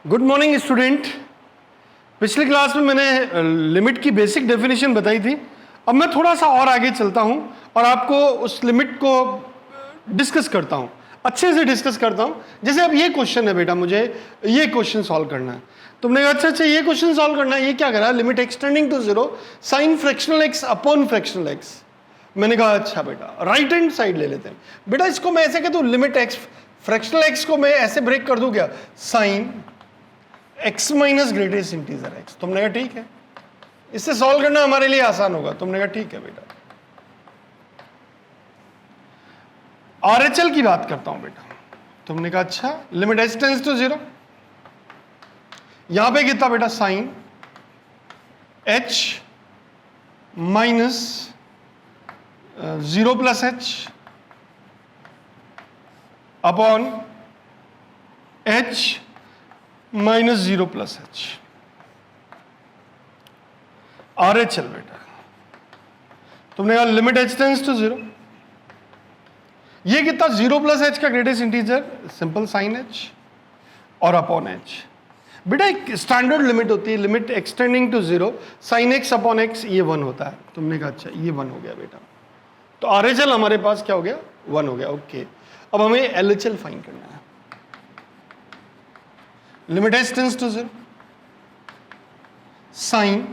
Good morning student. पिछली class में मैंने लिमिट की बेसिक डेफिनेशन बताई थी। अब मैं थोड़ा सा और आगे चलता हूं और आपको उस लिमिट को डिस्कस करता हूं, अच्छे से डिस्कस करता हूं। जैसे अब ये क्वेश्चन है बेटा, मुझे ये क्वेश्चन सॉल्व करना है। तुमने कहा अच्छा ये क्वेश्चन सॉल्व करना है, ये क्या करा, limit extending to zero sine fractional x upon fractional x. मैंने कहा अच्छा बेटा राइट हैंड साइड ले लेते हैं। बेटा इसको मैं ऐसे कहता हूं, लिमिट एक्स फ्रैक्शनल एक्स को मैं ऐसे ब्रेक कर दूं क्या, sine x minus greatest integer x। तुमने कहा ठीक है, इससे सॉल्व करना हमारे लिए आसान होगा। तुमने कहा ठीक है बेटा। RHL की बात करता हूं बेटा। तुमने कहा अच्छा, limit h tends to zero, यहां पे कितना बेटा, sine h minus zero plus h upon h minus zero plus h। RHL बेटा, तुमने कहा limit h tends to zero, ये कितना, जीरो प्लस h का greatest integer simple sine h और अपॉन h। बेटा एक स्टैंडर्ड लिमिट होती है, limit extending to zero sine x upon x, ये 1 होता है। तुमने कहा अच्छा ये 1 हो गया बेटा, तो RHL हमारे पास क्या हो गया, 1 हो गया। ओके, अब हमें LHL फाइंड करना है। Limit h tends to zero sine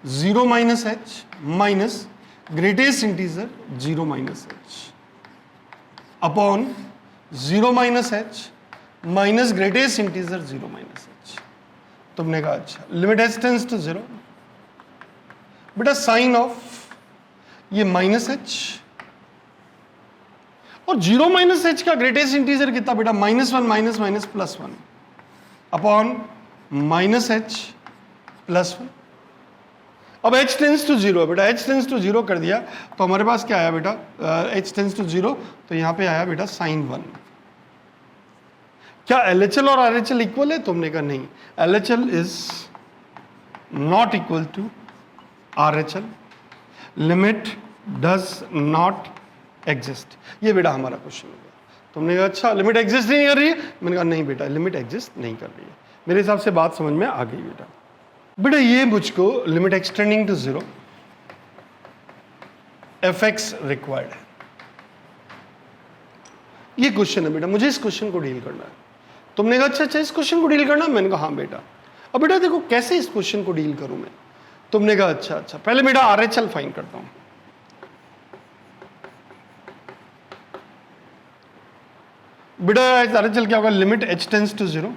zero minus h minus greatest integer zero minus h upon zero minus h minus greatest integer zero minus h। तुमने कहा अच्छा, limit h tends to zero, बेटा sine of ये minus h और zero minus h का greatest integer कितना बेटा, minus one minus minus plus one upon minus h plus one. अब h टेंड्स टू जीरो बेटा, h टेंड्स टू जीरो कर दिया तो हमारे पास क्या आया बेटा, h टेंड्स टू जीरो, तो यहां पे आया बेटा साइन 1। क्या LHL और RHL इक्वल है? तुमने कहा नहीं, LHL is not equal to RHL, limit does not exist. ये बेटा हमारा क्वेश्चन हो गया। तुमने कहा अच्छा लिमिट एग्जिस्ट नहीं कर रही है, मैंने कहा नहीं बेटा लिमिट एग्जिस्ट नहीं कर रही है। मेरे हिसाब से बात समझ में आ गई बेटा। बेटा ये मुझको limit extending to zero fx required है, ये क्वेश्चन है बेटा, मुझे इस क्वेश्चन को डील करना है। तुमने कहा अच्छा इस क्वेश्चन को डील करना, मैंने कहा हाँ बेटा। अब बेटा देखो कैसे इस क्वेश्चन को डील करूं मैं। तुमने कहा अच्छा पहले बेटा RHL फाइंड करता हूं। बेटा RHL क्या होगा, limit h tends to zero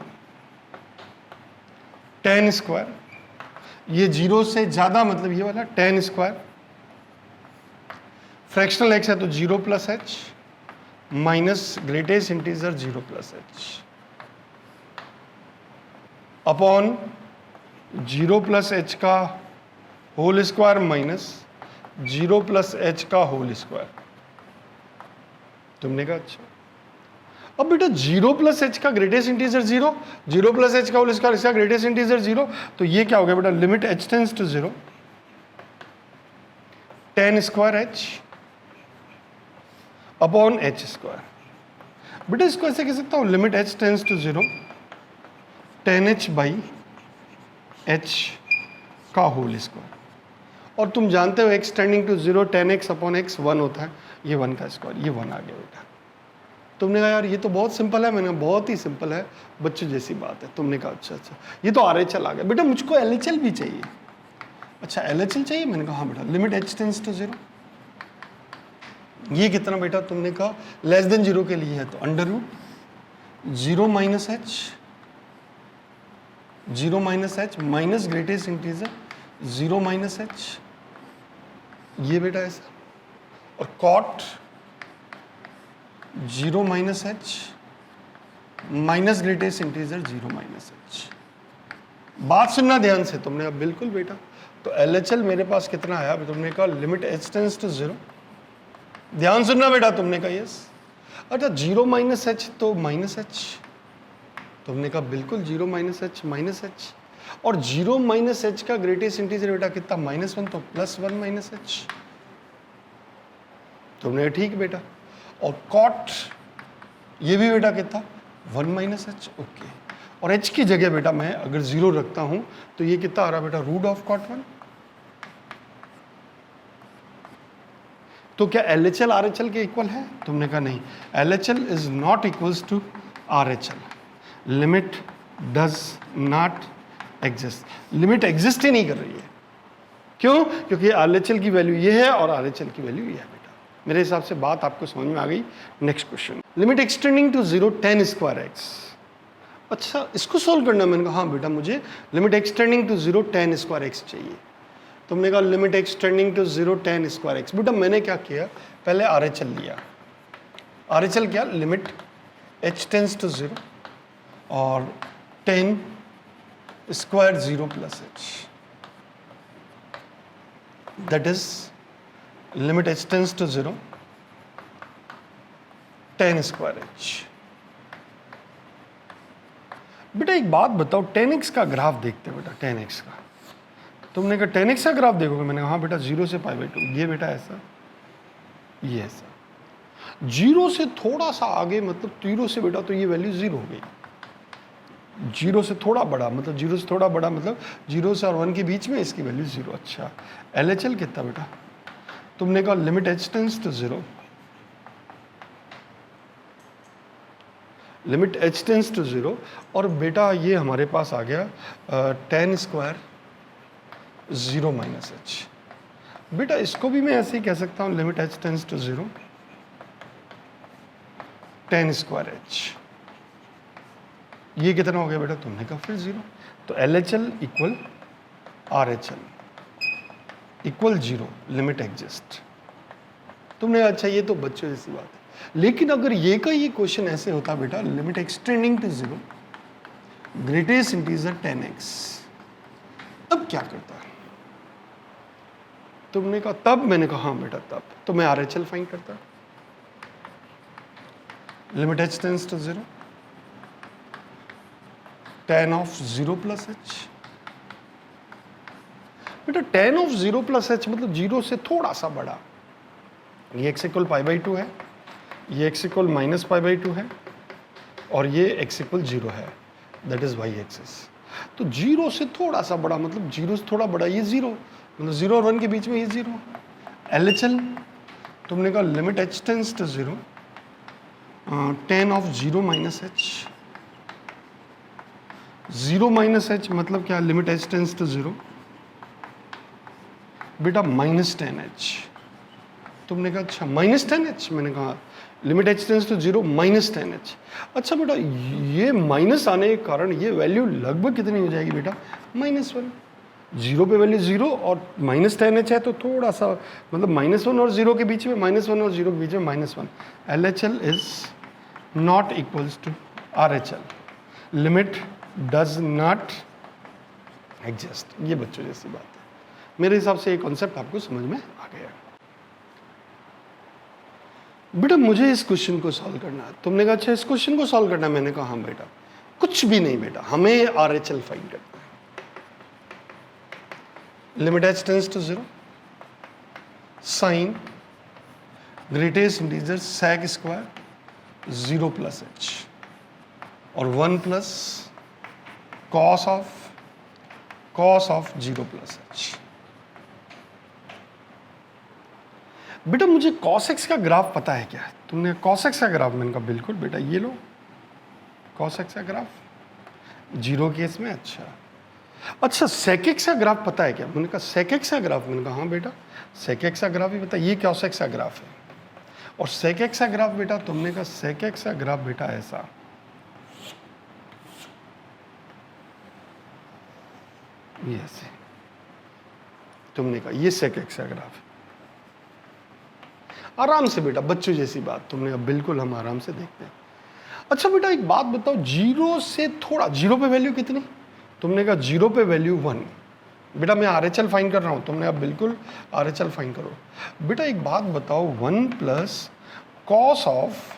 tan square, ये जीरो से ज्यादा मतलब ये वाला tan स्क्वायर, फ्रैक्शनल x है तो zero plus h minus greatest integer zero plus h upon zero plus h का whole square minus zero plus h का होल स्क्वायर। तुमने कहा अच्छा, अब बेटा जीरो प्लस h का greatest integer zero, zero plus h का होल स्क्वायर, इसका ग्रेटेस्ट इंटीजर जीरो, तो ये क्या हो गया बेटा, limit h tends to zero tan square h upon h square. बेटा इसको ऐसे कह सकता हूं, limit h tends to zero tan h by h का होल स्क्वायर। और तुम जानते हो x tending to zero tan x upon x 1 होता है, ये 1 का स्क्वायर, ये 1 आ गया बेटा। तुमने कहा यार ये तो बहुत सिंपल है, मैंने कहा बहुत ही सिंपल है, बच्चों जैसी बात है। तुमने कहा अच्छा ये तो RHL आ गया। बेटा मुझको LHL भी चाहिए। अच्छा LHL चाहिए, मैंने कहा हाँ बेटा, limit h tends to zero, ये कितना बेटा, तुमने कहा लेस देन जीरो के लिए है तो under root zero minus h minus greatest integer zero minus h, ये बेटा ऐसा, और cot zero minus h minus greatest integer zero minus h। बात सुनना ध्यान से। तुमने कहा बिल्कुल बेटा, तो LHL मेरे पास कितना आया, तुमने कहा limit h tends to zero, ध्यान सुनना बेटा। तुमने कहा यस, अच्छा जीरो माइनस h तो माइनस h, तुमने कहा बिल्कुल जीरो माइनस h, और जीरो माइनस h का ग्रेटेस्ट इंटीजर बेटा कितना, माइनस वन, तो प्लस वन माइनस h। तुमने ठीक बेटा, और कॉट ये भी बेटा कितना, वन माइनस h। ओके, और h की जगह बेटा मैं अगर 0 रखता हूं तो ये कितना आ रहा बेटा, रूट ऑफ कॉट 1। तो क्या LHL RHL के इक्वल है? तुमने कहा नहीं, LHL is not equals to RHL, limit does not exist. Limit exist ही नहीं कर रही है। क्यों? क्योंकि LHL की वैल्यू ये है और RHL की वैल्यू ये है बेटा। मेरे हिसाब से बात आपको समझ में आ गई। Next question, limit extending to 0 tan square x. अच्छा, इसको सोल्व करना। मैंने कहा हाँ बेटा मुझे limit extending to 0 tan square x चाहिए। तुमने कहा limit extending to 0 tan square x. बेटा मैंने क्या किया, पहले RHL लिया। RHL क्या, लिमिट h टेंस टू 0 और tan square 0 plus h, that is limit h tends to 0 tan square h। बेटा एक बात बताओ, tan x का ग्राफ देखते हैं बेटा, tan x का। तुमने कहा tan x का ग्राफ देखोगे? मैंने कहा हाँ बेटा 0 से π/2, ये बेटा ऐसा, ये ऐसा। 0 से थोड़ा सा आगे मतलब 0 से बेटा तो ये वैल्यू 0 हो गई। 0 से थोड़ा बड़ा मतलब 0 से थोड़ा बड़ा मतलब 0 से और 1 के बीच में इसकी वैल्यू 0। अच्छा, LHL कितना बेटा? तुमने कहा limit h tends to 0, limit h tends to 0 और बेटा ये हमारे पास आ गया tan स्क्वायर 0 माइनस h। बेटा इसको भी मैं ऐसे ही कह सकता हूँ, limit h tends to 0 tan square h। ये कितना हो गया बेटा? तुमने कहा फिर 0। तो LHL equal RHL equal 0, limit exist. तुमने अच्छा ये तो बच्चों जैसी बात है। लेकिन अगर ये का ये क्वेश्चन ऐसे होता बेटा, limit extending to 0 greatest integer 10x, तब क्या करता है? तुमने कहा तब, मैंने कहा हाँ बेटा तब तो मैं RHL फाइंड करता। Limit h tends to 0 tan of 0 plus h। बेटा tan ऑफ 0 प्लस h मतलब 0 से थोड़ा सा बड़ा। ये x इक्वल π/2 है, ये x इक्वल माइनस π/2 है और ये x इक्वल 0 है, दैट इज y एक्सिस। तो 0 से थोड़ा सा बड़ा मतलब 0 से थोड़ा बड़ा ये 0, मतलब 0 और 1 के बीच में ये 0। LHL तुमने कहा limit h tends to 0 tan of 0 minus h। 0 minus h मतलब क्या, लिमिट h टेंस टू 0 बेटा माइनस 10h। तुमने कहा अच्छा माइनस 10h, मैंने कहा limit h tends to 0 minus 10h। अच्छा बेटा ये माइनस आने के कारण ये वैल्यू लगभग कितनी हो जाएगी बेटा, -1। 0 पे वैल्यू 0 और माइनस 10h है तो थोड़ा सा मतलब -1 और 0 के बीच में, -1 और 0 के बीच में -1। LHL is not equals to RHL, limit does not exist. ये बच्चों जैसी बात है। मेरे हिसाब से ये कॉन्सेप्ट आपको समझ में आ गया। बेटा मुझे इस क्वेश्चन को सॉल्व करना है। तुमने कहा अच्छा इस क्वेश्चन को सॉल्व करना है? मैंने कहा हाँ बेटा कुछ भी नहीं बेटा, हमें RHL फाइंड करना है। Limit h tends to 0 sine greatest integer sec square 0 plus h और 1 plus cos of 0 plus h। बेटा मुझे cos x का ग्राफ पता है क्या है? तुमने cos x का ग्राफ, मैंने कहा बिल्कुल बेटा ये लो cos x का ग्राफ 0 केस में। अच्छा sec x का ग्राफ पता है क्या? मैंने कहा sec x का ग्राफ, मैंने कहा हाँ बेटा sec x का ग्राफ ही पता है, ये cos x का ग्राफ है। और sec x का ग्राफ बेटा, तुमने कहा sec x का ग्राफ बेटा ऐसा, ये ऐसे। तुमने कहा ये sec x का ग्राफ है। आराम से बेटा बच्चों जैसी बात, तुमने कहा बिल्कुल हम आराम से देखते हैं। अच्छा बेटा एक बात बताओ, 0 से थोड़ा, 0 पे वैल्यू कितनी? तुमने कहा 0 पे वैल्यू 1। बेटा मैं RHL फाइंड कर रहा हूँ, तुमने अब बिल्कुल RHL फाइंड करो। बेटा एक बात बताओ, 1 प्लस कॉस ऑफ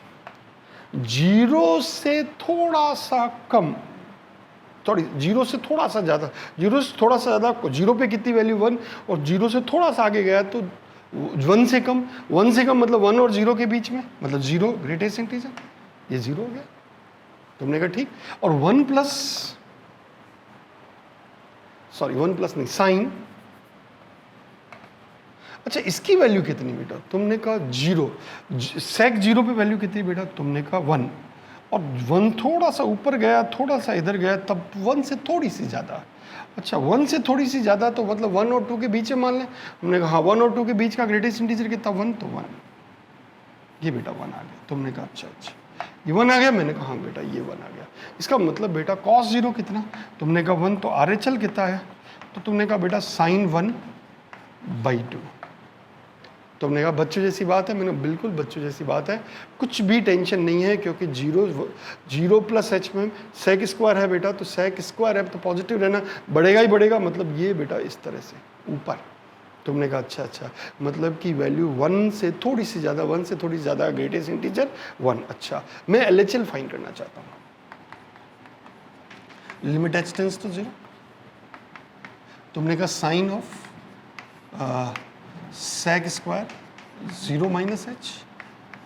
0 से थोड़ा सा कम, सॉरी 0 से थोड़ा सा ज़्यादा, 0 से थोड़ा सा ज़्यादा, 0 पे कितनी वैल्यू 1 और 0 से थोड़ा सा आगे गया तो 1 से कम, 1 से कम मतलब 1 और 0 के बीच में, मतलब 0 ग्रेटेस्ट इंटीजर, ये 0 हो गया। तुमने कहा ठीक। और 1 प्लस नहीं, साइन, अच्छा इसकी वैल्यू कितनी बेटा, तुमने कहा 0, सेक 0 पे वैल्यू कितनी बेटा, तुमने कहा 1, और 1 थोड़ा सा ऊपर गया, थोड़ा सा इधर गया, तब 1 से थोड़ी सी ज़्यादा। अच्छा 1 से थोड़ी सी ज़्यादा तो मतलब 1 और 2 के बीच में मान लें। हमने कहा हाँ 1 और 2 के बीच का ग्रेटेस्ट इंटीजर कितना, 1, तो 1, ये बेटा 1 आ गया। तुमने कहा अच्छा ये 1 आ गया, मैंने कहा हाँ बेटा ये 1 आ गया। इसका मतलब बेटा cos 0 कितना, तुमने कहा 1, तो RHL कितना है, तो तुमने कहा बेटा sin 1/2। तुमने कहा बच्चों जैसी बात है, मैंने बिल्कुल बच्चों जैसी बात है, कुछ भी टेंशन नहीं है, क्योंकि 0 प्लस h में सेक स्क्वायर है बेटा, तो सेक स्क्वायर है तो पॉजिटिव रहना, बढ़ेगा ही बढ़ेगा, मतलब ये बेटा इस तरह से ऊपर। तुमने कहा अच्छा, मतलब कि वैल्यू 1 से थोड़ी सी ज़्यादा, 1 से थोड़ी ज़्यादा ग्रेटेस्ट इंटीजर 1। अच्छा मैं LHL फाइंड करना चाहता हूँ। लिमिट h टेंड्स टू 0, तुमने कहा sine of sec square 0 minus h,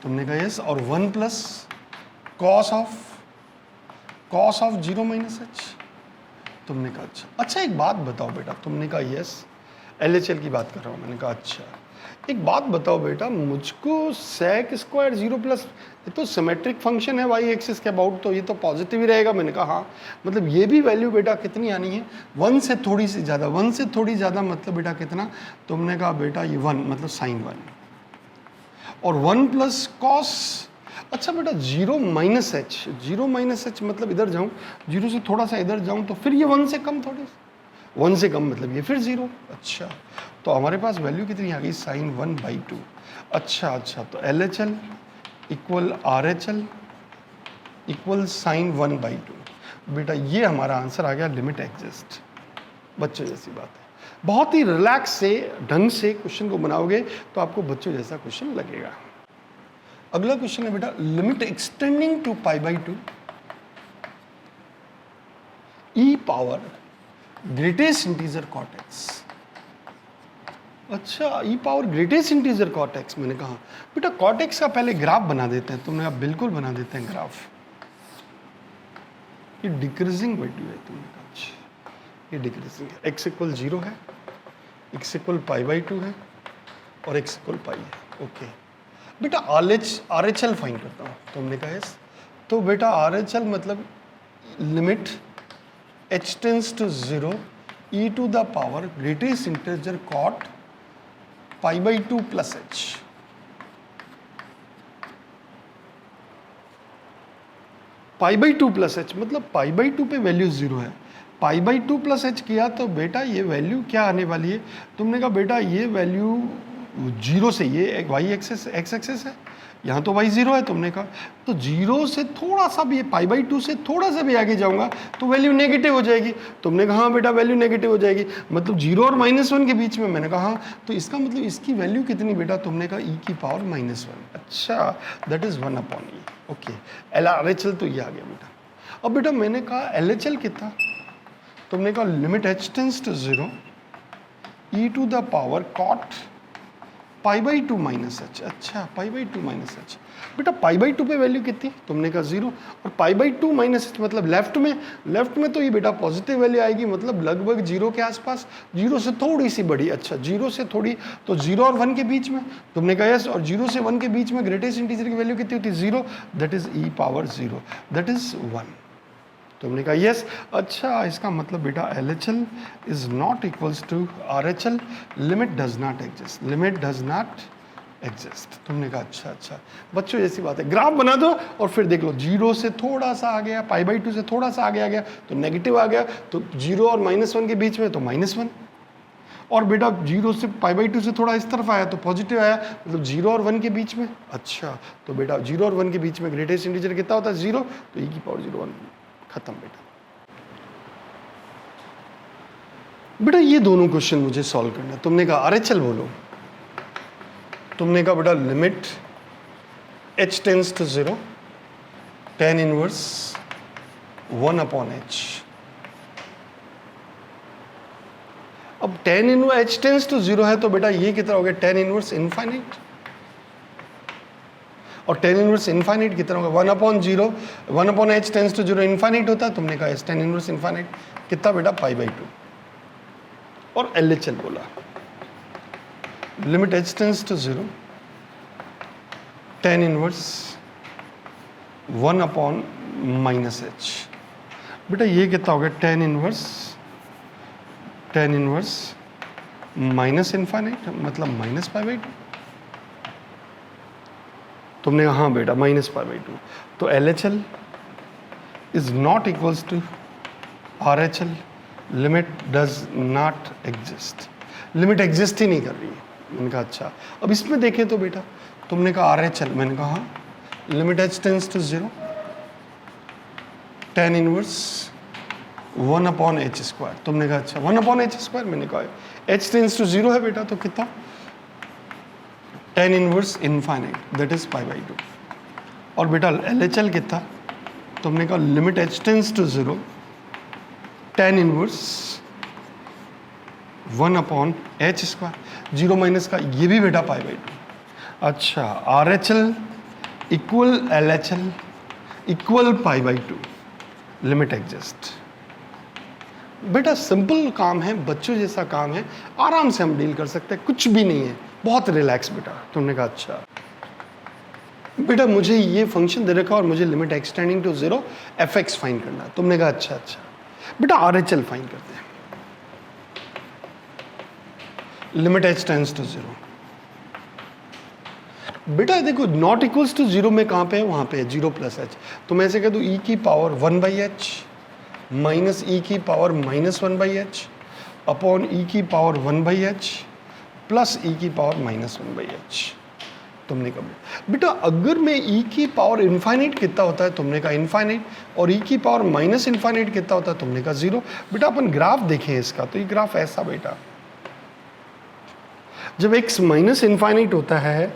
तुमने कहा यस, और 1 plus cos of 0 minus h, तुमने कहा अच्छा एक बात बताओ बेटा, तुमने कहा यस, LHL की बात कर रहा हूँ, मैंने कहा अच्छा एक बात बताओ बेटा, मुझको सेक स्क्वायर 0 प्लस, ये तो सिमेट्रिक फंक्शन है वाई एक्सिस के अबाउट, तो ये तो पॉजिटिव ही रहेगा। मैंने कहा हाँ, मतलब ये भी वैल्यू बेटा कितनी आनी है, 1 से थोड़ी सी ज़्यादा, 1 से थोड़ी ज़्यादा मतलब बेटा कितना, तुमने कहा बेटा ये 1 मतलब साइन 1, और 1 प्लस कॉस, अच्छा बेटा 0 माइनस एच मतलब इधर जाऊँ, 0 से थोड़ा सा इधर जाऊँ तो फिर ये 1 से कम, थोड़ी 1 से कम मतलब ये फिर 0। अच्छा तो हमारे पास वैल्यू कितनी आ गई, साइन 1/2। अच्छा तो LHL equal RHL equal sine 1/2। बेटा ये हमारा आंसर आ गया, लिमिट एग्जिस्ट। बच्चों जैसी बात है, बहुत ही रिलैक्स से ढंग से क्वेश्चन को बनाओगे तो आपको बच्चों जैसा क्वेश्चन लगेगा। अगला क्वेश्चन है बेटा, limit extending to π/2 e power greatest integer cot x। अच्छा e power greatest integer cot x, मैंने कहा बेटा कॉट x का पहले ग्राफ बना देते हैं। तुमने कहा बिल्कुल बना देते हैं ग्राफ, ये डिक्रीजिंग वैल्यू है, तुमने कहा अच्छा ये डिक्रीजिंग है, x इक्वल 0 है, x इक्वल π/2 है और x इक्वल π है। ओके बेटा RHL फाइंड करता हूँ, तुमने कहा यस, तो बेटा RHL मतलब limit h tends to 0 e to the power greatest integer cot π/2 plus h। π/2 plus h मतलब π/2 पे वैल्यू 0 है, π/2 प्लस h किया तो बेटा ये वैल्यू क्या आने वाली है, तुमने कहा बेटा ये वैल्यू 0 से, ये y एक्सेस x एक्सेस है, यहाँ तो y 0 है, तुमने कहा तो 0 से थोड़ा सा भी, π/2 से थोड़ा सा भी आगे जाऊंगा तो वैल्यू नेगेटिव हो जाएगी। तुमने कहा हाँ बेटा वैल्यू नेगेटिव हो जाएगी, मतलब 0 और -1 के बीच में, मैंने कहा हाँ, तो इसका मतलब इसकी वैल्यू कितनी बेटा, तुमने कहा e की पावर -1। अच्छा that is 1/e। Okay RHL तो ये आ गया बेटा। अब बेटा मैंने कहा LHL कितना, तुमने कहा limit h tends to 0 e to the power cot π/2 minus h। अच्छा π/2 माइनस h, बेटा π/2 पे वैल्यू कितनी, तुमने कहा 0, और π/2 माइनस h मतलब लेफ्ट में तो ये बेटा पॉजिटिव वैल्यू आएगी, मतलब लगभग 0 के आसपास, 0 से थोड़ी सी बड़ी। अच्छा 0 से थोड़ी, तो 0 और 1 के बीच में, तुमने कहा यस, और 0 से 1 के बीच में ग्रेटेस्ट इंटीजर की वैल्यू कितनी होती है, 0, that is e power 0, that is 1। तुमने कहा यस। अच्छा इसका मतलब बेटा LHL is not equals to RHL, limit does not exist, limit does not exist. तुमने कहा अच्छा बच्चों जैसी बात है, ग्राफ बना दो और फिर देख लो, 0 से थोड़ा सा आ गया, π/2 से थोड़ा सा आगे आ गया तो नेगेटिव आ गया, तो 0 और -1 के बीच में तो -1, और बेटा 0 से π/2 से थोड़ा इस तरफ आया तो पॉजिटिव आया, मतलब 0 और 1 के बीच में। अच्छा तो बेटा 0 और 1 के बीच में ग्रेटेस्ट इंटीजर कितना होता है, 0, तो e की पावर 0 1, खत्म बेटा ये दोनों क्वेश्चन मुझे सॉल्व करना है। तुमने कहा RHL बोलो, तुमने कहा बेटा limit h tends to 0 tan inverse 1/h। अब tan inverse h tends to 0 है तो बेटा ये कितना हो गया, tan इनवर्स इनफाइनाइट, और टेन इनवर्स इन्फाइनाइट कितना होगा, 1/0, 1/h टेंस टू 0 इन्फाइनाइट होता है, तुमने कहा टेन इनवर्स इन्फाइनाइट कितना बेटा, π/2। और LHL बोला, limit h tends to 0 tan inverse 1/-h। बेटा ये कितना हो गया, टेन इनवर्स माइनस इन्फाइनाइट, मतलब -π/2। तुमने कहा हाँ बेटा -π/2। तो LHL is not equals to RHL, limit does not exist, limit exist ही नहीं कर रही है। मैंने कहा अच्छा, अब इसमें देखें तो बेटा तुमने कहा RHL, मैंने कहा हाँ, limit h tends to 0 tan inverse 1/h²। तुमने कहा अच्छा 1/h², मैंने कहा h टेंस टू 0 है बेटा, तो कितना, tan inverse infinite that is π/2। और बेटा LHL कितना, तुमने कहा limit h tends to 0 tan inverse 1/h², 0 minus का ये भी बेटा π/2। अच्छा RHL equal LHL equal π/2, limit exist. बेटा सिंपल काम है, बच्चों जैसा काम है, आराम से हम डील कर सकते हैं, कुछ भी नहीं है, बहुत रिलैक्स बेटा। तुमने कहा अच्छा बेटा मुझे ये फंक्शन दे रखा और मुझे limit extending to 0 fx find करना है। तुमने कहा अच्छा बेटा RHL फाइंड करते हैं, लिमिट h टेंस टू 0। बेटा देखो नॉट इक्वल्स टू 0 में कहाँ पे है, वहाँ पे है 0 + h। तो मैं ऐसे कह दूँ e की पावर 1/h माइनस e की पावर -1/h अपॉन e की पावर 1/h प्लस e की पावर -1/h। तुमने कहा बेटा अगर मैं e की पावर इनफाइनाइट कितना होता है, तुमने कहा इनफाइनाइट, और e की पावर माइनस इनफाइनाइट कितना होता है, तुमने कहा 0। बेटा अपन ग्राफ देखें इसका, तो ये ग्राफ ऐसा बेटा, जब x माइनस इनफाइनाइट होता है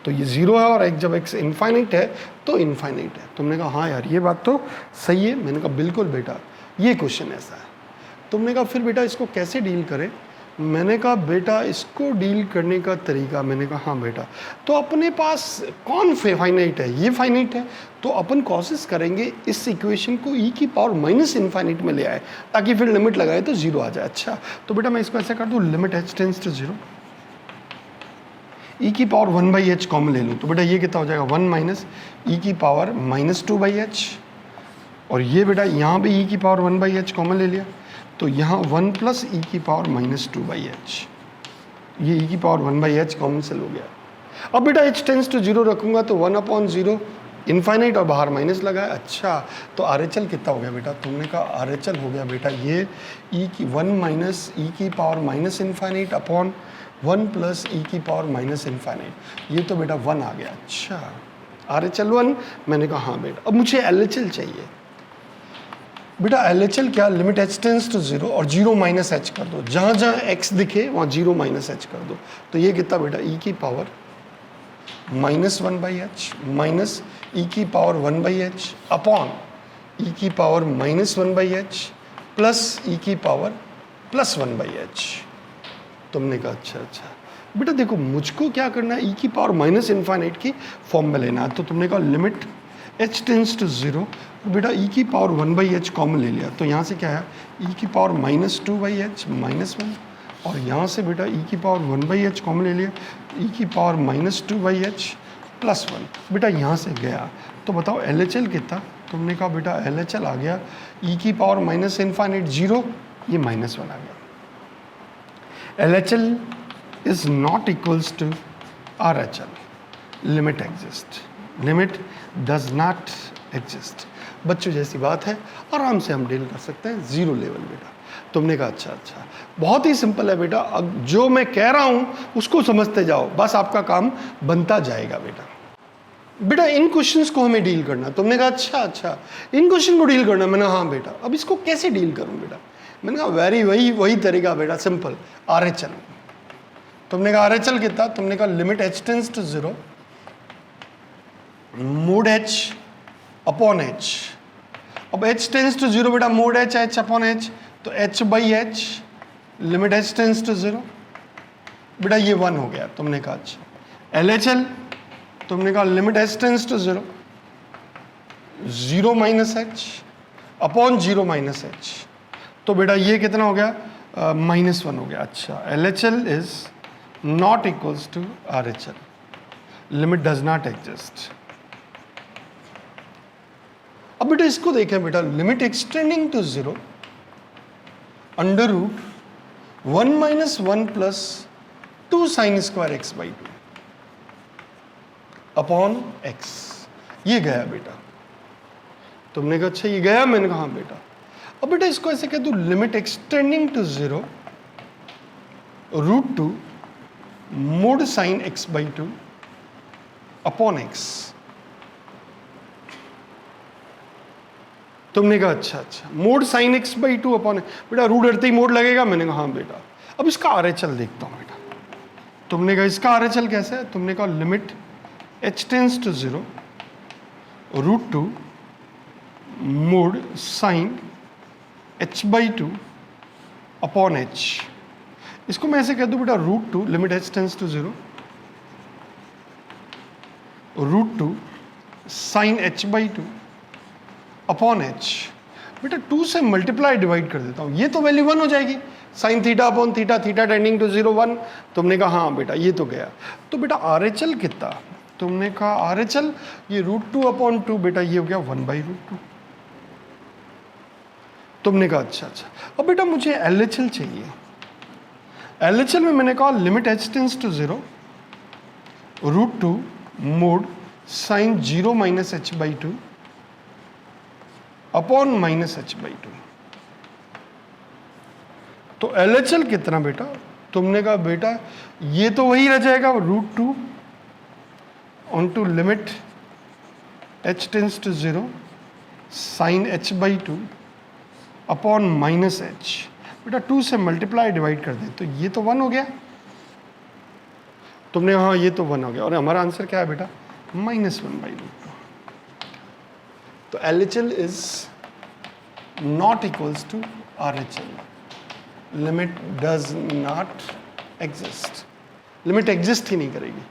तो ये 0 है, और जब x इनफाइनाइट है तो इनफाइनाइट है। तुमने कहा हाँ यार ये बात तो सही है। मैंने कहा बिल्कुल बेटा, ये क्वेश्चन ऐसा है। तुमने कहा फिर बेटा इसको कैसे डील करें, मैंने कहा बेटा इसको डील करने का तरीका, मैंने कहा हाँ बेटा, तो अपने पास कौन फाइनाइट है, ये फाइनाइट है, तो अपन कोशिश करेंगे इस इक्वेशन को e की पावर माइनस इनफाइनाइट में ले आए, ताकि फिर लिमिट लगाए तो 0 आ जाए। अच्छा तो बेटा मैं इसको ऐसे कर दूँ, limit h tends to 0 e की पावर 1/h कॉमन ले लूँ, तो बेटा ये कितना हो जाएगा, 1 माइनस e की पावर -2/h, और ये बेटा यहाँ भी e की पावर 1/h कॉमन ले लिया, तो यहाँ 1 प्लस e की पावर -2/h, ये e की पावर 1/h कॉमन सेल हो गया। अब बेटा h टेंस टू 0 रखूँगा तो 1/0 इनफाइनाइट और बाहर माइनस लगा है। अच्छा तो RHL कितना हो गया बेटा, तुमने कहा RHL हो गया बेटा ये e की 1 माइनस e की power minus infinite upon 1 plus e की पावर माइनस इनफाइनाइट, ये तो बेटा 1 आ गया। अच्छा RHL 1, मैंने कहा हाँ बेटा। अब मुझे LHL चाहिए। बेटा LHL क्या, लिमिट h टेंस टू 0 और 0 माइनस h कर दो, जहाँ जहाँ x दिखे वहाँ 0 माइनस h कर दो, तो ये कितना बेटा, e की पावर -1/h माइनस e की पावर 1/h अपॉन e की पावर -1/h प्लस e की पावर +1/h। तुमने कहा अच्छा बेटा देखो मुझको क्या करना है, e की पावर माइनस इनफाइनाइट की फॉर्म में लेना है, तो तुमने कहा लिमिट h टेंस टू 0, बेटा e की पावर 1/h कॉमन ले लिया, तो यहाँ से क्या है, e की पावर -2/h -1, और यहाँ से बेटा e की पावर 1/h कॉमन ले लिया, e की पावर -2/h +1, बेटा यहाँ से गया। तो बताओ LHL कितना, तुमने कहा बेटा LHL आ गया e की पावर माइनस इनफाइनाइट 0, ये -1 आ गया। LHL is not equals to RHL, limit exist, limit does not exist। बच्चों जैसी बात है, आराम से हम डील कर सकते हैं, 0 लेवल बेटा। तुमने कहा अच्छा बहुत ही सिंपल है बेटा, अब जो मैं कह रहा हूँ उसको समझते जाओ, बस आपका काम बनता जाएगा बेटा। बेटा इन क्वेश्चंस को हमें डील करना, तुमने कहा अच्छा इन क्वेश्चन को डील करना, मैंने हाँ बेटा। अब इसको कैसे डील करूँ बेटा, मैंने कहा वही तरीका बेटा, सिंपल RHL। तुमने कहा RHL कितना, तुमने कहा limit h tends to 0 mod h upon h। अब h टेंस टू 0 बेटा मोड h अपॉन h, तो h/h limit h tends to 0, बेटा ये 1 हो गया। तुमने कहा अच्छा LHL, तुमने कहा limit h tends to 0, 0 minus h upon 0 minus h, तो बेटा ये कितना हो गया, -1 हो गया। अच्छा, LHL is not equals to RHL, limit does not exist. अब बेटा इसको देखें बेटा, limit extending to 0 under root 1 minus 1 plus 2 sine square x by 2 upon x, ये गया बेटा। तुमने कहा अच्छा ये गया, मैंने कहा हाँ बेटा। अब बेटा इसको ऐसे कह दूं, limit extending to 0 root 2 mod sine x by 2 upon x। तुमने कहा अच्छा mod sine x by 2 upon, बेटा रूट हटते ही मोड लगेगा, मैंने कहा हाँ बेटा। अब इसका RHL देखता हूं बेटा। तुमने कहा इसका RHL कैसे है, तुमने कहा limit h tends to 0 root 2 mod sine h by 2 upon h। इसको मैं ऐसे कह दूं बेटा, root 2 limit h tends to 0 root 2 sine h by 2 upon h। बेटा 2 से मल्टीप्लाई डिवाइड कर देता हूं, ये तो वैल्यू 1 हो जाएगी, sine theta upon theta, theta tending to 0 1। तुमने कहा हाँ बेटा ये तो गया। तो बेटा RHL कितना, तुमने कहा RHL ये रूट 2 अपॉन 2, बेटा ये हो गया 1 बाई रूट 2। तुमने कहा अच्छा। अब बेटा मुझे LHL चाहिए। LHL में मैंने कहा limit h tends to 0 root 2 mod sine 0 minus h by 2 upon minus h by 2। तो LHL कितना बेटा, तुमने कहा बेटा ये तो वही रह जाएगा, root 2 on two limit h tends to 0 sine h by 2 upon minus h। बेटा 2 से मल्टीप्लाई डिवाइड कर दे तो ये तो 1 हो गया। तुमने हाँ ये तो 1 हो गया, और हमारा आंसर क्या है बेटा, -1 बाई रूट 2। तो LHL is not equals to RHL, limit does not exist, limit exist ही नहीं करेगी।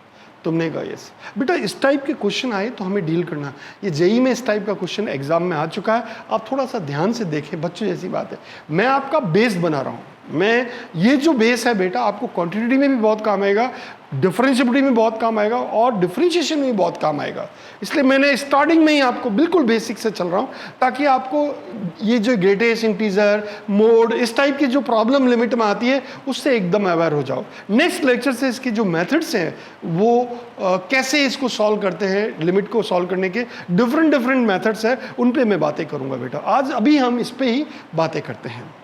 तुमने कहा यस। बेटा इस टाइप के क्वेश्चन आए तो हमें डील करना, ये जेई में इस टाइप का क्वेश्चन एग्जाम में आ चुका है, आप थोड़ा सा ध्यान से देखें, बच्चों जैसी बात है। मैं आपका बेस बना रहा हूँ, मैं ये जो बेस है बेटा आपको क्वांटिटी में भी बहुत काम आएगा, डिफरेंशिएबिलिटी में बहुत काम आएगा, और डिफरेंशिएशन में भी बहुत काम आएगा। इसलिए मैंने स्टार्टिंग में ही आपको बिल्कुल बेसिक से चल रहा हूँ, ताकि आपको ये जो ग्रेटेस्ट इंटीजर मोड इस टाइप की जो प्रॉब्लम लिमिट में आती है उससे एकदम अवेयर हो जाओ। नेक्स्ट लेक्चर से इसकी जो मेथड्स हैं वो कैसे इसको सॉल्व करते हैं, लिमिट को सॉल्व करने के डिफरेंट मेथड्स हैं, उन पे मैं बातें करूँगा बेटा। आज अभी हम इस पर ही बातें करते हैं।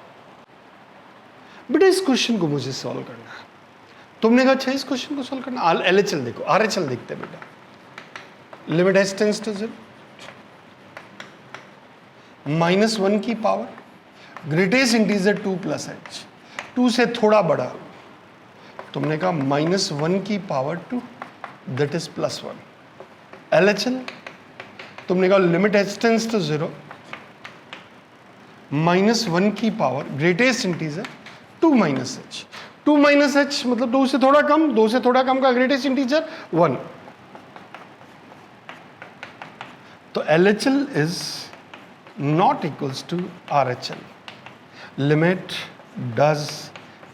बेटा इस क्वेश्चन को मुझे सॉल्व करना है। तुमने कहा अच्छा इस क्वेश्चन को सॉल्व करना, LHL देखो, RHL देखते हैं बेटा। लिमिट h टेंस टू 0 -1 की power greatest integer 2 plus h, 2 से थोड़ा बड़ा, तुमने कहा -1 की पावर 2 दैट इज +1। LHL तुमने कहा लिमिट h टेंस टू 0 -1 की power greatest integer 2 minus h, 2 minus h मतलब 2 से थोड़ा कम, 2 से थोड़ा कम का ग्रेटेस्ट इंटीजर 1। तो LHL is not equals to RHL, limit does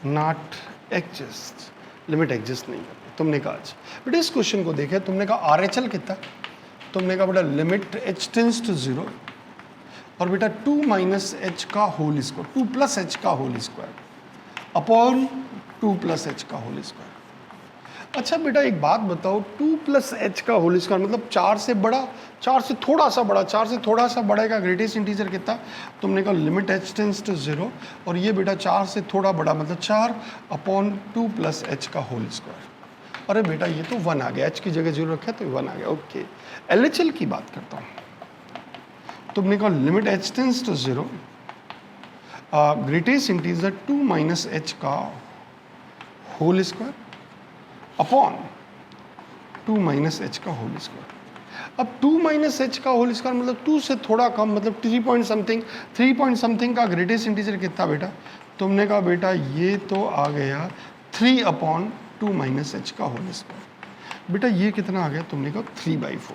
not exist, limit exist नहीं करती। तुमने कहा अच्छा बेटा इस क्वेश्चन को देखे, तुमने कहा RHL कितना, तुमने कहा बेटा लिमिट h टेंस टू 0 और बेटा 2 माइनस h का होल स्क्वायर, 2 प्लस h का whole square upon 2 plus h का होल स्क्वायर। अच्छा बेटा एक बात बताओ, 2 प्लस h का होल स्क्वायर मतलब 4 से बड़ा, 4 से थोड़ा सा बड़ा, 4 से थोड़ा सा बड़ा का ग्रेटेस्ट इंटीजर कितना, तुमने कहा लिमिट h टेंस टू 0 और ये बेटा 4 से थोड़ा बड़ा मतलब 4 अपॉन 2 प्लस h का होल स्क्वायर। अरे बेटा ये तो 1 आ गया, h की जगह 0 रखा तो 1 आ गया। ओके LHL की बात करता हूँ। तुमने कहा limit h tends to 0 greatest integer 2 minus h का whole square upon 2 minus h का होल स्क्वायर। अब 2 माइनस h का होल स्क्वायर मतलब 2 से थोड़ा कम मतलब 3 पॉइंट समथिंग का ग्रेटेस्ट इंटीजर कितना बेटा, तुमने कहा बेटा ये तो आ गया 3 अपॉन 2 माइनस h का होल स्क्वायर। बेटा ये कितना आ गया, तुमने कहा 3/4।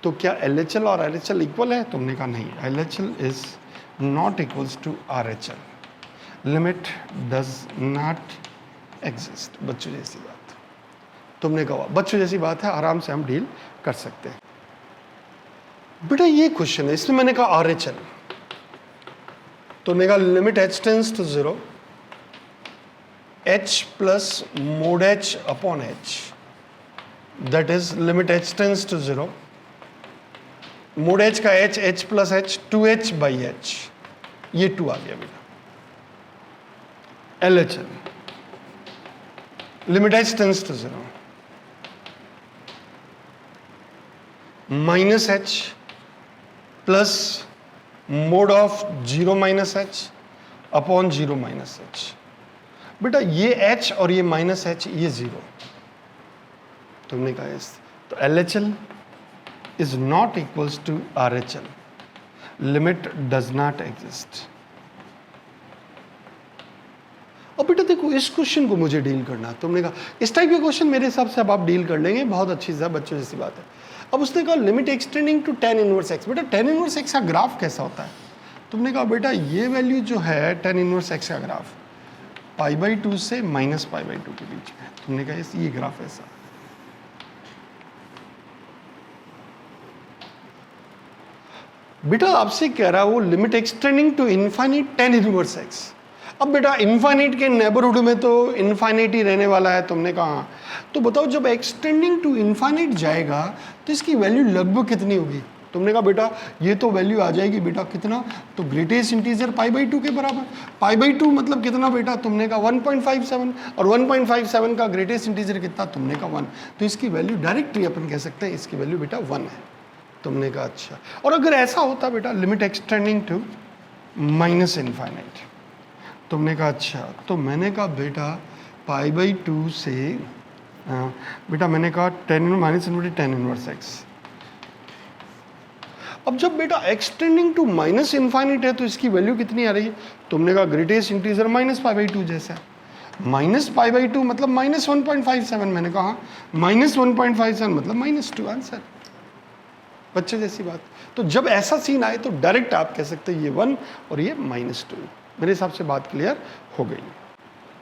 तो क्या LHL और RHL इक्वल है? तुमने कहा नहीं, LHL is not equals to RHL, limit does not exist. बच्चों जैसी बात, तुमने कहा बच्चों जैसी बात है, आराम से हम डील कर सकते हैं। बेटा ये क्वेश्चन है, इसमें मैंने कहा RHL, तुमने कहा limit h tends to 0, h plus mod h upon h, that is limit h tends to 0, mod h का h plus h 2h by h, ये 2 आ गया बेटा। LHL limit h tends to 0, minus h plus mod of 0 minus h upon 0 minus h। बेटा ये h और ये minus h, ये 0, तुमने कहा इस, तो LHL is not equals to RHL, limit does not exist. अब बेटा देखो इस क्वेश्चन को मुझे डील करना है, तुमने कहा इस टाइप के क्वेश्चन मेरे हिसाब से अब आप डील कर लेंगे, बहुत अच्छी सा बच्चों जैसी बात है। अब उसने कहा limit extending to tan inverse x। बेटा tan इनवर्स x का ग्राफ कैसा होता है? तुमने कहा बेटा ये वैल्यू जो है tan इनवर्स x का ग्राफ π/2 से -π/2 के बीच में, तुमने कहा ये ग्राफ ऐसा। बेटा आपसे कह रहा है वो limit extending to infinite tan inverse x। अब बेटा इनफाइनाइट के नेबरहुड में तो इनफाइनाइट ही रहने वाला है, तुमने कहा, तो बताओ जब एक्सटेंडिंग टू इनफाइनाइट जाएगा तो इसकी वैल्यू लगभग कितनी होगी? तुमने कहा बेटा ये तो वैल्यू आ जाएगी बेटा कितना, तो ग्रेटेस्ट इंटीजर π/2 के बराबर। π/2 मतलब कितना बेटा? तुमने कहा 1.57, और 1.57 का ग्रेटेस्ट इंटीजर कितना? तुमने कहा 1। तो इसकी वैल्यू डायरेक्टली अपन कह सकते हैं इसकी वैल्यू बेटा 1 है। तुमने कहा अच्छा, और अगर ऐसा होता बेटा limit extending to minus infinite, तुमने कहा अच्छा, तो मैंने कहा बेटा π/2 से बेटा मैंने कहा tan इनवर्स x। अब जब बेटा एक्सटेंडिंग टू माइनस इनफाइनाइट है तो इसकी वैल्यू कितनी आ रही है? तुमने कहा ग्रेटेस्ट इंटीजर -π/2 जैसा है। -π/2 मतलब -1.57, मैंने कहा -1.57 मतलब -2 आंसर, बच्चे जैसी बात। तो जब ऐसा सीन आए तो डायरेक्ट आप कह सकते हैं ये 1 और ये -2। मेरे हिसाब से बात क्लियर हो गई।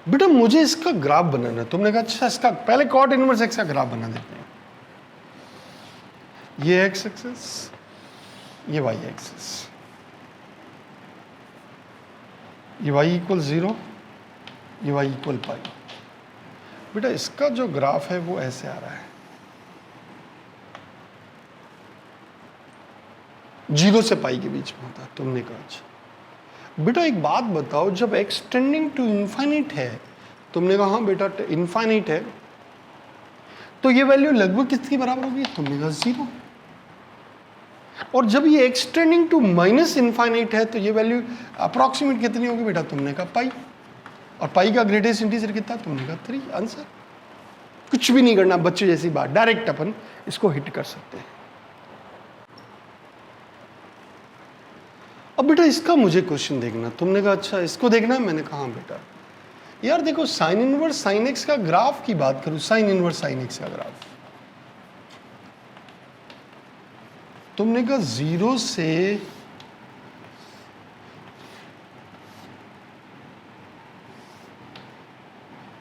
बेटा मुझे इसका ग्राफ बनाना है, तुमने कहा अच्छा इसका पहले cot इनवर्स x का ग्राफ बना देते हैं। ये x एक्सिस, ये y एक्सिस, ये y इक्वल 0, ये y इक्वल π। बेटा इसका जो ग्राफ है वो ऐसे आ रहा है, 0 से π के बीच में होता है। तुमने कहा अच्छा बेटा एक बात बताओ, जब एक्सटेंडिंग टू इनफाइनाइट है, तुमने कहा हाँ बेटा इनफाइनाइट है, तो ये वैल्यू लगभग किसके बराबर होगी? तुमने कहा 0। और जब ये एक्सटेंडिंग टू माइनस इनफाइनाइट है तो ये वैल्यू अप्रॉक्सीमेट कितनी होगी बेटा? तुमने कहा π, और π का ग्रेटेस्ट इंटीजर कितना? तुमने कहा 3 आंसर। कुछ भी नहीं करना बच्चों जैसी बात, डायरेक्ट अपन इसको हिट कर सकते हैं। अब बेटा इसका मुझे क्वेश्चन देखना, तुमने कहा अच्छा इसको देखना है, मैंने कहा हाँ बेटा। यार देखो साइन इनवर्स साइन एक्स का ग्राफ की बात करूं, साइन इनवर्स साइन एक्स का ग्राफ, तुमने कहा 0 से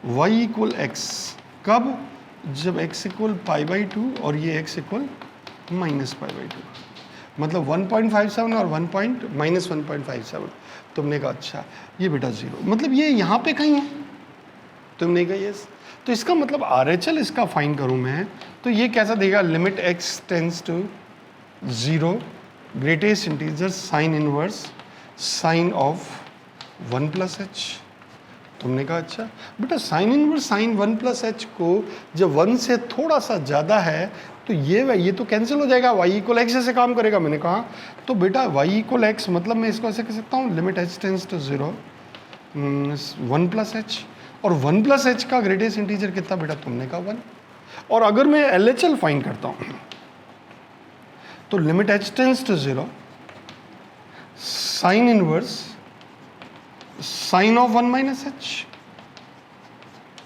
y इक्वल एक्स, कब? जब x इक्वल π/2 और ये x इक्वल -π/2, मतलब 1.57 और -1.57। तुमने कहा अच्छा ये बेटा 0, मतलब ये यहाँ पे कहीं है। तुमने कहा यस, तो इसका मतलब RHL इसका फाइन करूँ मैं तो ये कैसा देगा? Limit x tends to 0, greatest integer sine inverse sine of 1 plus h। तुमने कहा अच्छा बेटा sine inverse sine 1 plus h को जब 1 से थोड़ा सा ज़्यादा है तो ये तो कैंसिल हो जाएगा, y इक्वल एक्स ऐसे काम करेगा। मैंने कहा तो बेटा y इक्वल एक्स मतलब मैं इसको ऐसे कह सकता हूँ limit h tends to 0 1 plus h, और 1 प्लस h का ग्रेटेस्ट इंटीजर कितना बेटा? तुमने कहा 1। और अगर मैं LHL फाइंड करता हूँ तो limit h tends to 0 sine inverse sine of 1 minus h।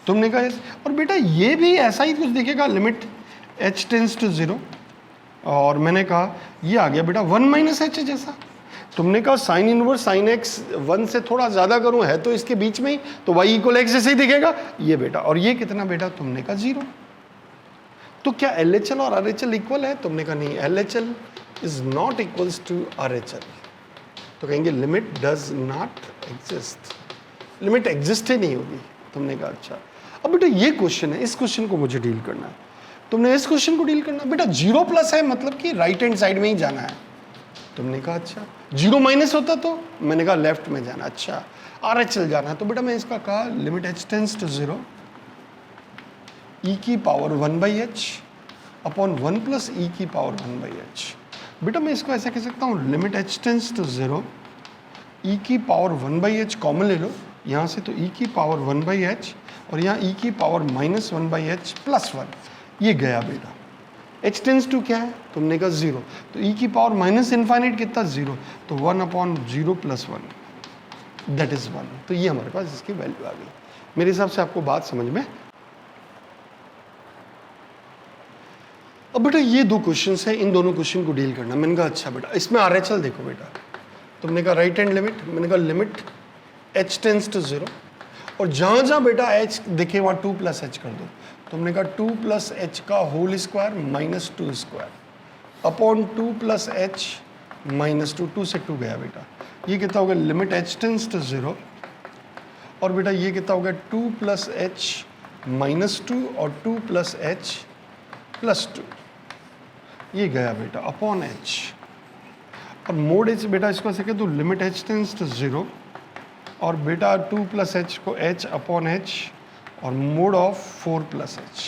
तुमने कहा yes। और बेटा ये भी ऐसा ही कुछ दिखेगा, लिमिट h टेंस टू 0, और मैंने कहा ये आ गया बेटा 1 माइनस एच जैसा। तुमने कहा साइन इनवर्स साइन एक्स 1 से थोड़ा ज़्यादा करूं, है तो इसके बीच में ही, तो y इक्वल एक्स जैसे ही दिखेगा ये बेटा। और ये कितना बेटा? तुमने कहा 0। तो क्या LHL और RHL इक्वल है? तुमने कहा नहीं, LHL is not equals to RHL। तो कहेंगे limit does not exist, limit exist ही नहीं होगी। तुमने कहा अच्छा। अब बेटा ये क्वेश्चन है, इस क्वेश्चन को मुझे डील करना है। तुमने इस क्वेश्चन को डील करना है बेटा। 0 प्लस है मतलब कि राइट हैंड साइड में ही जाना है। तुमने कहा अच्छा। 0 माइनस होता तो मैंने कहा लेफ्ट में जाना। अच्छा, RHL जाना है तो बेटा मैं इसका कहा limit h tends to 0 e की power 1/h upon 1 plus e की पावर 1/h। बेटा मैं इसको ऐसे कह सकता हूँ limit h tends to 0 e की पावर 1/h कॉमन ले लो यहाँ से, तो e की पावर 1/h और यहाँ e की पावर माइनस 1/h प्लस 1, ये गया बेटा। h टेंस टू क्या है? तुमने कहा 0, तो e की पावर माइनस इन्फाइनाइट कितना? 0, तो 1 अपॉन 0 प्लस 1 दैट इज 1। तो ये हमारे पास इसकी वैल्यू आ गई। मेरे हिसाब से आपको बात समझ में। अब बेटा ये दो क्वेश्चंस हैं, इन दोनों क्वेश्चन को डील करना। मैंने कहा अच्छा बेटा इसमें RHL देखो बेटा। तुमने कहा राइट हैंड लिमिट, मैंने कहा लिमिट h टेंस टू 0 और जहाँ जहाँ बेटा h दिखे वहाँ 2 प्लस h कर दो। तुमने कहा 2 प्लस h का whole square minus 2 square upon 2 plus h minus 2, 2 से 2 गया बेटा। ये कितना हो गया? लिमिट h टेंस टू 0 और बेटा ये कितना हो गया? 2 प्लस h माइनस 2 और 2 प्लस h प्लस 2, ये गया बेटा अपॉन h। और मोड h बेटा इसको ऐसे कह दो लिमिट h टेंस टू 0 और बेटा 2 प्लस h को h अपॉन h और mod of 4 plus h।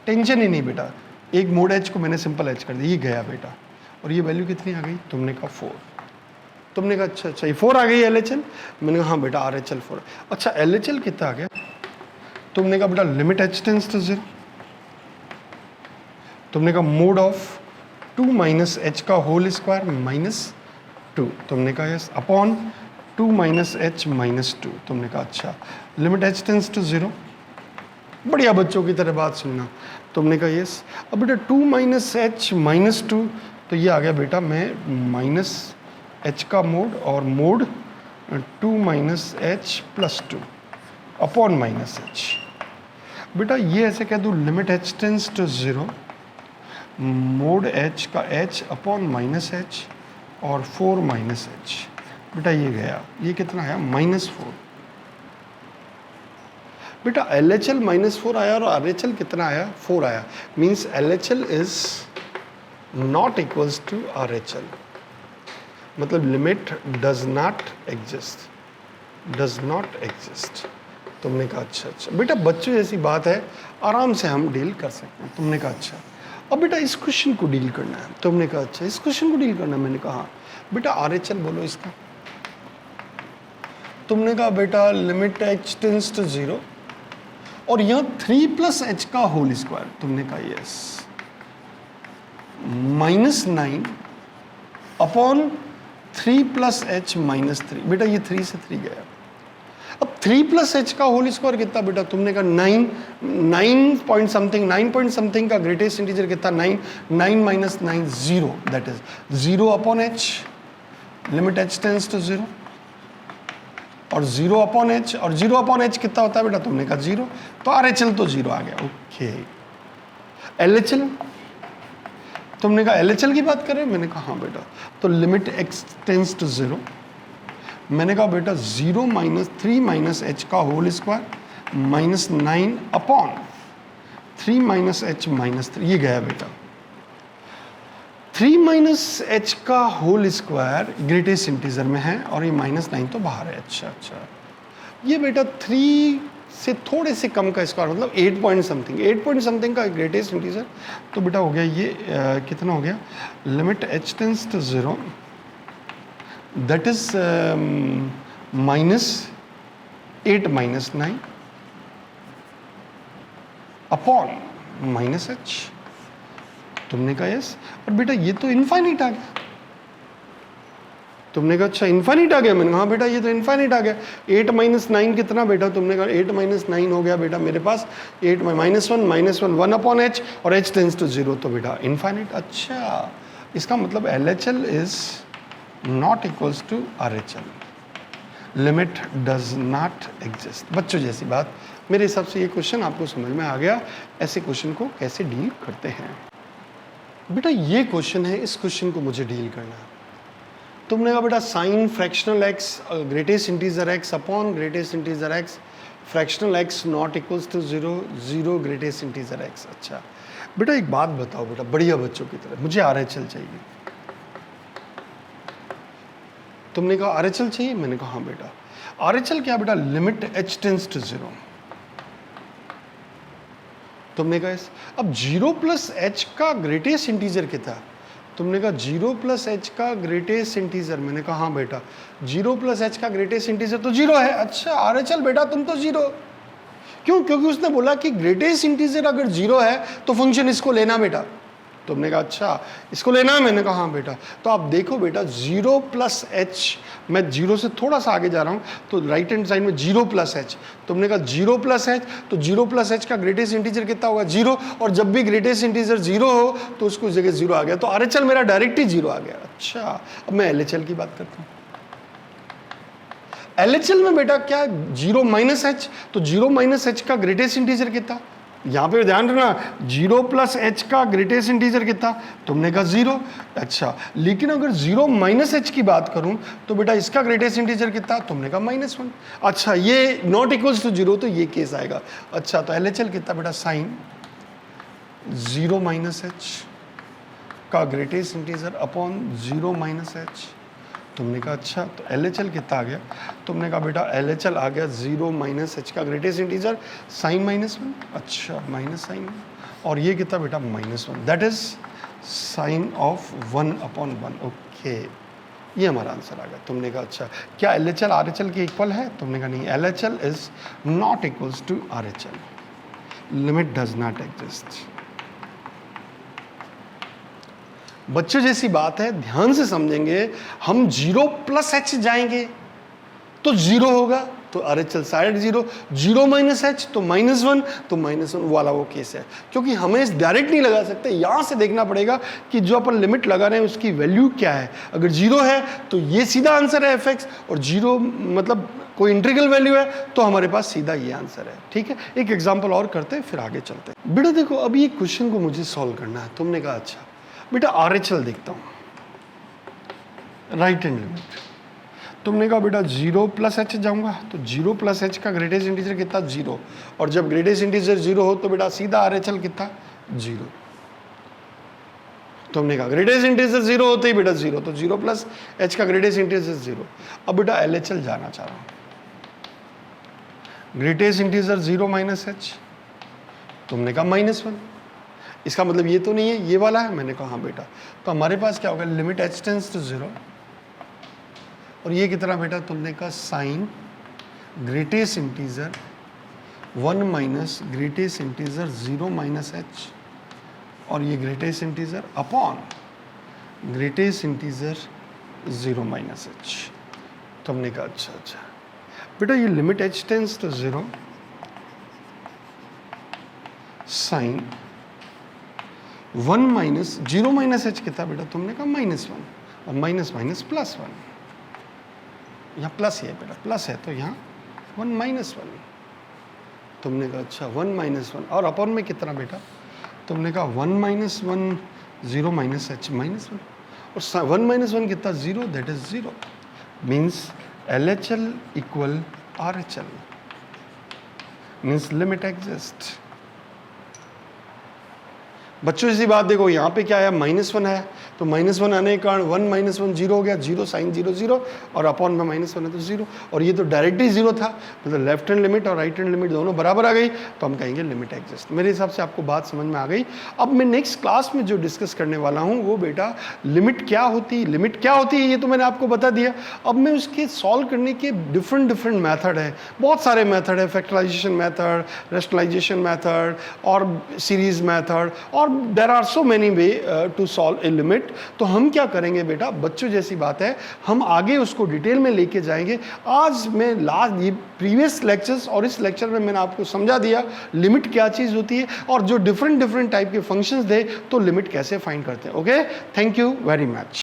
Tension ही नहीं बेटा, एक मोड h को मैंने सिंपल h कर दिया, ये गया बेटा। और ये वैल्यू कितनी आ गई? तुमने कहा 4। तुमने कहा अच्छा अच्छा ये 4 आ गई LHL। मैंने कहा हाँ बेटा RHL 4। अच्छा LHL कितना आ गया? तुमने कहा बेटा लिमिट h टेंस टू 0, तुमने कहा मोड ऑफ 2 माइनस h का होल स्क्वायर माइनस 2, तुमने कहा yes, upon 2 minus h minus 2। तुमने कहा अच्छा लिमिट h टेंस टू 0। बढ़िया बच्चों की तरह बात सुनना। तुमने कहा यस। अब बेटा 2 माइनस h माइनस 2, तो ये आ गया बेटा मैं माइनस h का मोड और mod 2 minus h plus 2 upon minus h। बेटा ये ऐसे कह दूँ limit h tends to 0 mod h का h अपॉन माइनस h और 4 माइनस h। बेटा ये गया, ये कितना आया? माइनस 4। बेटा LHL माइनस 4 आया और RHL कितना आया? 4 आया। Means LHL is not equals to RHL, मतलब limit does not exist, does not exist. तुमने कहा अच्छा अच्छा बेटा बच्चों जैसी बात है, आराम से हम डील कर सकते हैं। तुमने कहा अच्छा। अब बेटा इस क्वेश्चन को डील करना है। तुमने कहा अच्छा इस क्वेश्चन को डील करना है। मैंने कहा हाँ बेटा RHL बोलो इसका। तुमने कहा बेटा लिमिट h टेंस टू 0 और यहाँ 3 प्लस h का होल स्क्वायर। तुमने कहा yes, minus 9 upon 3 plus h minus 3। बेटा ये 3 से 3 गया। अब 3 प्लस h का होल स्क्वायर कितना बेटा? तुमने कहा 9 पॉइंट समथिंग का ग्रेटेस्ट इंटीजर कितना? 9 minus 9 0, that is 0 upon h, limit h tends to 0 और 0 अपॉन h, और 0 अपॉन h कितना होता है बेटा? तुमने कहा 0, तो RHL तो 0 आ गया। ओके LHL, तुमने कहा LHL की बात करें। मैंने कहा हाँ बेटा, तो लिमिट x टेंस टू 0। मैंने कहा बेटा 0 माइनस 3 माइनस h का whole square minus 9 upon 3 minus h minus 3, ये गया बेटा। 3 माइनस h का होल स्क्वायर ग्रेटेस्ट इंटीजर में है और ये माइनस 9 तो बाहर है। अच्छा अच्छा ये बेटा 3 से थोड़े से कम का स्क्वायर मतलब 8 पॉइंट समथिंग का ग्रेटेस्ट इंटीजर। तो बेटा हो गया ये कितना हो गया? Limit h tends to 0 that is minus 8 minus 9 upon minus h। तुमने कहा यस। और बेटा ये तो इनफाइनाइट आ गया। तुमने कहा अच्छा इन्फाइनिट आ गया। मैंने कहा हाँ बेटा ये तो इन्फाइनिट आ गया। 8 - 9 कितना बेटा? तुमने कहा 8 - 9 हो गया बेटा मेरे पास 8 -1 1 अपॉन h और h टेंस टू 0, तो बेटा इन्फाइनिट। अच्छा इसका मतलब LHL is not equals to RHL, limit does not exist. बच्चों जैसी बात। मेरे हिसाब से ये क्वेश्चन आपको समझ में आ गया ऐसे क्वेश्चन को कैसे डील करते हैं। बेटा ये क्वेश्चन है, इस क्वेश्चन को मुझे डील करना है। तुमने कहा बेटा sine fractional x greatest integer x upon greatest integer x fractional x not equals to 0 0 greatest integer x. अच्छा बेटा एक बात बताओ बेटा, बढ़िया बच्चों की तरह, मुझे RHL चाहिए। तुमने कहा RHL चाहिए? मैंने कहा हाँ बेटा। RHL क्या बेटा? Limit h tends to 0। तुमने कहा अब 0 प्लस h का ग्रेटेस्ट इंटीजर कितना? तुमने कहा 0 प्लस h का ग्रेटेस्ट इंटीजर। मैंने कहा हाँ बेटा 0 प्लस h का ग्रेटेस्ट इंटीजर तो 0 है। अच्छा RHL बेटा तुम तो 0 क्यों? क्योंकि उसने बोला कि ग्रेटेस्ट इंटीजर अगर 0 है तो फंक्शन इसको लेना बेटा। तुमने कहा अच्छा इसको लेना है? मैंने कहा हाँ बेटा। तो आप देखो बेटा 0 प्लस h, मैं 0 से थोड़ा सा आगे जा रहा हूँ तो राइट हैंड साइड में 0 प्लस h। तुमने कहा 0 प्लस h, तो 0 प्लस h का ग्रेटेस्ट इंटीजर कितना होगा? 0। और जब भी ग्रेटेस्ट इंटीजर 0 हो तो उसको उस जगह 0 आ गया, तो RHL मेरा डायरेक्ट ही 0 आ गया। अच्छा अब मैं LHL की बात करता हूँ। LHL में बेटा क्या 0 माइनस h, तो 0 माइनस h का ग्रेटेस्ट इंटीजर कितना? यहाँ पे ध्यान रखना 0 प्लस h का ग्रेटेस्ट इंटीजर कितना? तुमने कहा 0। अच्छा लेकिन अगर 0 माइनस h की बात करूं तो बेटा इसका ग्रेटेस्ट इंटीजर कितना? तुमने कहा -1। अच्छा ये नॉट इक्वल्स टू 0 तो ये केस आएगा। अच्छा तो LHL कितना बेटा? साइन 0 माइनस h का greatest integer upon 0 minus h। तुमने कहा अच्छा तो LHL कितना आ गया? तुमने कहा बेटा LHL आ गया 0 माइनस h का ग्रेटेस्ट इंटीजर साइन -1। अच्छा माइनस साइन, और ये कितना बेटा? -1। That is sine of 1 upon 1। Okay ये हमारा आंसर आ गया। तुमने कहा अच्छा क्या LHL RHL के इक्वल है? तुमने कहा नहीं, LHL is not equals to RHL, limit does not exist. बच्चों जैसी बात है, ध्यान से समझेंगे। हम 0 प्लस h जाएंगे तो 0 होगा, तो RHL साइड 0। 0 माइनस h तो -1, तो -1 वाला वो केस है। क्योंकि हमें इस डायरेक्ट नहीं लगा सकते, यहाँ से देखना पड़ेगा कि जो अपन लिमिट लगा रहे हैं उसकी वैल्यू क्या है। अगर 0 है तो ये सीधा आंसर है fx, और 0 मतलब कोई इंटीग्रल वैल्यू है तो हमारे पास सीधा ये आंसर है। ठीक है, एक एग्जाम्पल और करते हैं फिर आगे चलते हैं। बेटा देखो अभी ये क्वेश्चन को मुझे सॉल्व करना है। तुमने कहा अच्छा बेटा RHL देखता हूँ, राइट हैंड लिमिट। तुमने कहा बेटा 0 प्लस h जाऊंगा तो 0 प्लस h का ग्रेटेस्ट इंटीजर कितना? 0। और जब ग्रेटेस्ट इंटीजर 0 हो तो बेटा सीधा RHL कितना? 0। तुमने कहा ग्रेटेस्ट इंटीजर 0 होते ही बेटा 0, तो 0 प्लस h का ग्रेटेस्ट इंटीजर 0। अब बेटा LHL जाना चाह रहा हूँ। ग्रेटेस्ट इंटीजर 0 माइनस h, तुमने कहा -1। इसका मतलब ये तो नहीं है ये वाला है? मैंने कहा हाँ बेटा। तो हमारे पास क्या होगा? लिमिट h टेंस टू 0, और ये कितना बेटा? तुमने कहा sine greatest integer 1 minus greatest integer 0 minus h, और ये greatest integer upon greatest integer 0 minus h। तुमने कहा अच्छा अच्छा बेटा ये limit h tends to 0 sine 1 minus 0 minus h कितना बेटा? तुमने कहा -1, और माइनस माइनस प्लस 1, यहाँ प्लस है बेटा, प्लस है तो यहाँ 1 माइनस 1। तुमने कहा अच्छा 1 माइनस 1, और अपॉन में कितना बेटा? तुमने कहा 1 माइनस 1 0 माइनस h -1, और 1 माइनस 1 कितना? 0, that is 0। Means LHL equal RHL, means limit exist. बच्चों इसी बात देखो, यहाँ पे क्या है? -1 है, तो -1 आने के कारण 1 माइनस 1 0 हो गया, 0 साइन 0 0, और अपॉन में -1 है तो 0, और ये तो डायरेक्ट ही 0 था, मतलब लेफ्ट हैंड लिमिट और राइट हैंड लिमिट दोनों बराबर आ गई, तो हम कहेंगे लिमिट एग्जिस्ट। मेरे हिसाब से आपको बात समझ में आ गई। अब मैं नेक्स्ट क्लास में जो डिस्कस करने वाला हूँ वो बेटा लिमिट क्या होती है ये तो मैंने आपको बता दिया। अब मैं उसके सॉल्व करने के डिफरेंट मैथड है, बहुत सारे मैथड है, फैक्टराइजेशन मैथड, रेशनलाइजेशन मैथड और सीरीज मैथड, और there are so many way to solve a limit. Concept, तो हम क्या करेंगे बेटा, बच्चों जैसी बात है, हम आगे उसको डिटेल में लेके जाएंगे। आज मैं लास्ट ये प्रीवियस लेक्चर्स और इस लेक्चर में मैंने आपको समझा दिया लिमिट क्या चीज़ होती है और जो डिफरेंट टाइप के फंक्शंस दे तो लिमिट कैसे फाइंड करते हैं। Okay, thank you very much.